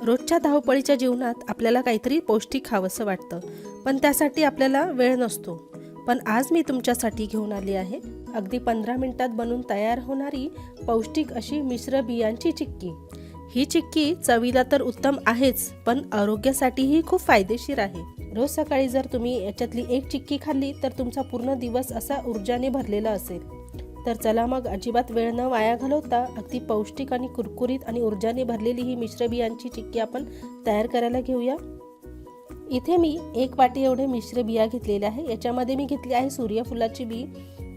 रोजच्या धावपळीच्या जीवनात आपल्याला काहीतरी पौष्टिक खावंसं वाटतं, पण त्यासाठी आपल्याला वेळ नसतो. पण आज मी तुमच्यासाठी घेऊन आली आहे अगदी 15 मिनिटात बनून तयार होणारी पौष्टिक अशी मिश्र बियांची चिक्की. ही चिक्की चवीला तर उत्तम आहेच, पण आरोग्यासाठीही खूप फायदेशीर आहे. रोज सकाळी जर तुम्ही याच्यातली एक चिक्की खाल्ली तर तुमचा पूर्ण दिवस असा ऊर्जाने भरलेला असेल. तर चला मग अजिबात वेळ न वाया घालवता अगदी पौष्टिक आणि कुरकुरीत आणि ऊर्जाने भरलेली ही मिश्र बियांची चिक्की आपण तयार करायला घेऊया. इथे मी 1 वाटी एवढे मिश्र बिया घेतलेल्या आहे. याच्यामध्ये मी घेतली आहे सूर्यफुलाची बी,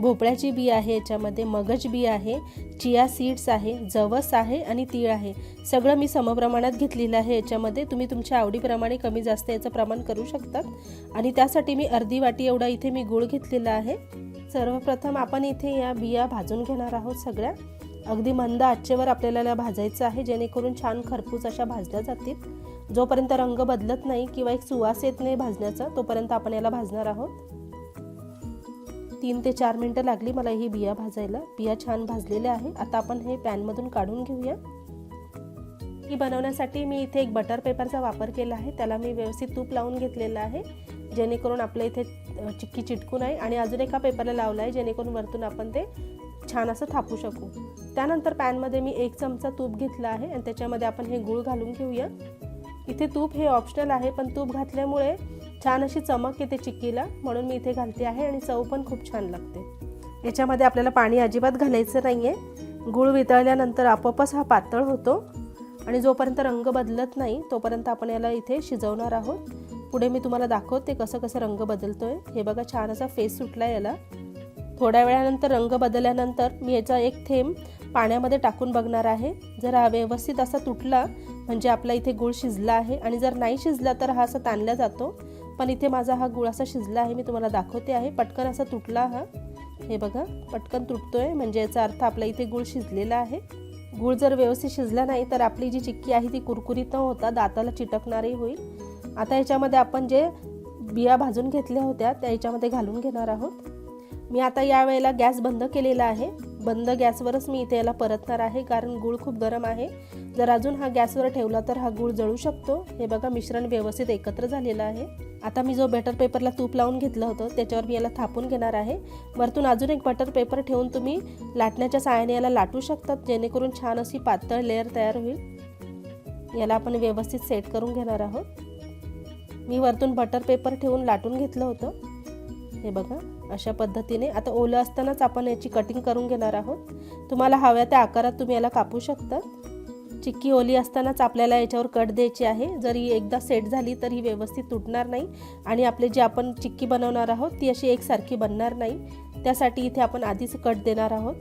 भोपळ्याची बी आहे, याच्यामध्ये मगज बी आहे, चिया सीड्स आहे, जवस आहे आणि तीळ आहे. सगळं मी समप्रमाणात घेतलेलं आहे. याच्यामध्ये तुम्ही तुमच्या आवडीप्रमाणे कमी जास्त याचं प्रमाण करू शकतात. आणि त्यासाठी मी अर्धी वाटी एवढा इथे मी गूळ घेतलेला आहे. सर्वप्रथम आपण इथे या बिया भाजून घेणार आहोत. सगळ्या अगदी मंद आचेवर आपल्याला भाजायचं आहे, जेणेकरून छान खरपूस अशा भाजल्या जातील. जोपर्यंत रंग बदलत नाही किंवा एक सुवास येत नाही भाजण्याचा, तोपर्यंत आपण याला भाजणार आहोत. 3 ते 4 मिनिटं लागली मला ही बिया भाजायला. बिया छान भाजलेल्या आहे. आता आपण हे पॅनमधून काढून घेऊया. ही बनवण्यासाठी मी इथे एक बटर पेपरचा वापर केला आहे. त्याला मी व्यवस्थित तूप लावून घेतलेलं आहे, जेणेकरून आपल्या इथे चिक्की चिटकू नये. आणि अजून एका पेपरला लावला आहे, जेणेकरून वरतून आपण ते छान असं थापू शकू. त्यानंतर पॅनमध्ये मी 1 चमचा तूप घेतला आहे आणि त्याच्यामध्ये आपण हे गूळ घालून घेऊया. इथे तूप हे ऑप्शनल आहे, पण तूप घातल्यामुळे छान अशी चमक येते चिक्कीला, म्हणून मी इथे घालते आहे. आणि चव पण खूप छान लागते. याच्यामध्ये आपल्याला पाणी अजिबात घालायचं नाही आहे. गूळ वितळल्यानंतर आपोआपच हा पातळ होतो आणि जोपर्यंत रंग बदलत नाही तोपर्यंत आपण याला इथे शिजवणार आहोत. पुढे मी तुम्हाला दाखवते कसं रंग बदलतोय. हे बघा, छान असा फेस सुटला याला. थोड्या वेळानंतर रंग बदलल्यानंतर मी याचा एक थेंब पाण्यामध्ये टाकून बघणार आहे. जर हा व्यवस्थित असा तुटला म्हणजे आपला इथे गूळ शिजला आहे, आणि जर नाही शिजला तर हा असा ताणला जातो. पण इथे माझा हा गूळ असा शिजला आहे, मी तुम्हाला दाखवते आहे. पटकन असा तुटला हा. हे बघा, पटकन तुटतोय, म्हणजे याचा अर्थ आपला इथे गूळ शिजलेला आहे. गूळ जर व्यवस्थित शिजला नाही तर आपली जी चिक्की आहे ती कुरकुरीत न होता दाताला चिटकणारही होईल. आता याच्यामध्ये आपण जे बिया भाजून घेतल्या होत्या त्या याच्यामध्ये घालून घेणार आहोत. मी आता या वेळेला गॅस बंद केलेला आहे. बंद गॅसवरच मी इथे याला परतणार आहे, कारण गूळ खूप गरम आहे. जर अजून हा गॅसवर ठेवला तर हा गूळ जळू शकतो. हे बघा, मिश्रण व्यवस्थित एकत्र झालेलं आहे. आता मी जो बटर पेपरला तूप लावून घेतलं होतं त्याच्यावर मी याला थापून घेणार आहे. वरतून अजून एक बटर पेपर ठेवून तुम्ही लाटण्याच्या सहाय्याने याला लाटू शकतात, जेणेकरून छान अशी पातळ लेअर तयार होईल. याला आपण व्यवस्थित सेट करून घेणार आहोत. मी वरतून बटर पेपर ठेवून लाटून घेतलं होतं. हे बघा, अशा पद्धतीने. आता ओलं असतानाच आपण याची कटिंग करून घेणार आहोत. तुम्हाला हव्या त्या आकारात तुम्ही याला कापू शकता. चिक्की ओली असतानाच आपल्याला याच्यावर कट द्यायची आहे. जर ही एकदा सेट झाली तर ही व्यवस्थित तुटणार नाही आणि आपले जे आपण चिक्की बनवणार आहोत ती अशी एकसारखी बनणार नाही. त्यासाठी इथे आपण आधीच कट देणार आहोत.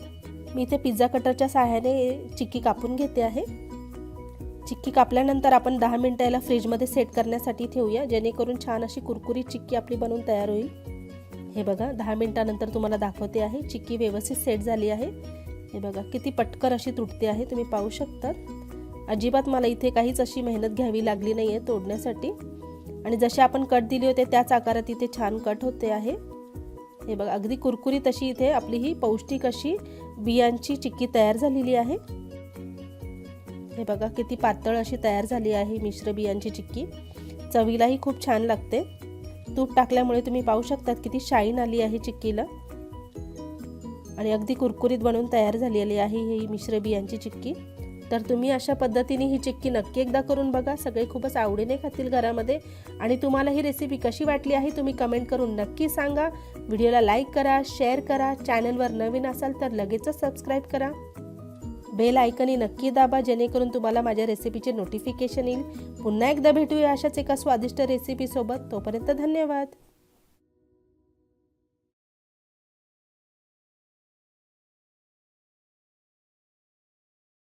मी इथे पिझ्झा कटरच्या सहाय्याने चिक्की कापून घेते आहे. चिक्की कापल्यानंतर आपण 10 मिनिटं याला फ्रीजमध्ये सेट करण्यासाठी ठेवूया, जेणेकरून छान अशी कुरकुरीत चिक्की आपली बनवून तयार होईल. हे बघा, 10 मिनिटानंतर तुम्हाला दाखवते आहे. चिक्की व्यवस्थित सेट झाली आहे. हे बघा, किती पटकन अशी तुटते आहे, तुम्ही पाहू शकता. अजिबात मला इथे काहीच अशी मेहनत घ्यावी लागली नाही आहे तोडण्यासाठी. आणि जसे आपण कट दिले होते त्याच आकारात इथे छान कट होते आहे. हे बघा, अगदी कुरकुरीत अशी इथे आपली ही पौष्टिक अशी बियांची चिक्की तयार झालेली आहे. हे बघा, किती पातळ अशी तयार झाली आहे मिश्र बियांची चिक्की. चवीलाही खूप छान लागते. तूप टाकल्यामुळे तुम्ही पाहू शकतात किती शाईन आली आहे चिक्कीला, आणि अगदी कुरकुरीत बनवून तयार झालेली आहे ही मिश्र बियांची चिक्की. तर तुम्ही अशा पद्धतीने ही चिक्की नक्की एकदा करून बघा. सगळे खूपच आवडीने खातील घरामध्ये. आणि तुम्हाला ही रेसिपी कशी वाटली आहे तुम्ही कमेंट करून नक्की सांगा. व्हिडिओला लाईक करा, शेअर करा. चॅनलवर नवीन असाल तर लगेचच सबस्क्राईब करा. बेल आयकॉनही नक्की दाबा, जेणेकरून तुम्हाला माझ्या रेसिपीचे नोटिफिकेशन येईल. पुन्हा एकदा भेटूया अशाच एका स्वादिष्ट रेसिपीसोबत. तोपर्यंत धन्यवाद.